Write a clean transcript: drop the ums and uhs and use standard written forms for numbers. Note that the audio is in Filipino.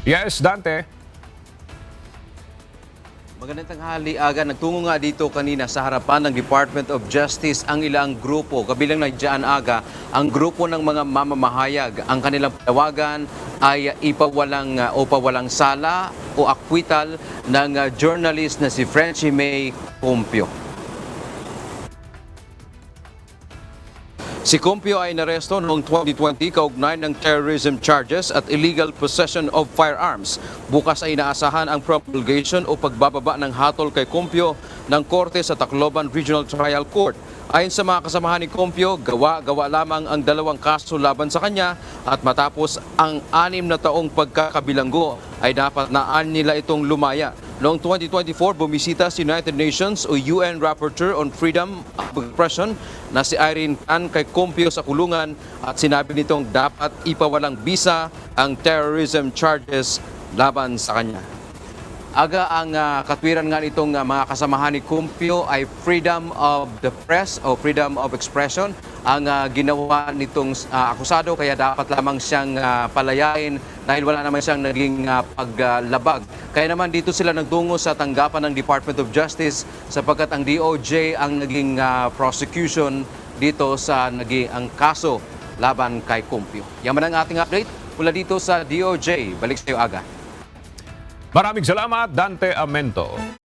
Yes, Dante. Magandang tanghali, Aga. Nagtungo nga dito kanina sa harapan ng Department of Justice ang ilang grupo. Kabilang na dyan, Aga, ang grupo ng mga mamamahayag. Ang kanilang panawagan ay pawalang sala o akwital ng journalist na si Frenchie May Cumpio. Si Cumpio ay inaresto noong 2020 kaugnay ng terrorism charges at illegal possession of firearms. Bukas ay inaasahan ang promulgation o pagbababa ng hatol kay Cumpio ng korte sa Tacloban Regional Trial Court. Ayon sa mga kasamahan ni Cumpio, gawa lamang ang 2 kaso laban sa kanya at matapos ang 6 na taong pagkakabilanggo ay dapat naan nila itong lumaya. Noong 2024, bumisita si United Nations o UN Rapporteur on Freedom of Expression na si Irene Tan kay Cumpio sa kulungan at sinabi nitong dapat ipawalang bisa ang terrorism charges laban sa kanya. Aga, ang katwiran nga nitong mga kasamahan ni Cumpio ay freedom of the press o freedom of expression ang ginawa nitong akusado, kaya dapat lamang siyang palayain dahil wala naman siyang naging paglabag. Kaya naman dito sila nagtungo sa tanggapan ng Department of Justice sapagkat ang DOJ ang naging prosecution dito sa ang kaso laban kay Cumpio. Yaman ang ating update mula dito sa DOJ. Balik sa iyo, Aga. Maraming salamat, Dante Amento.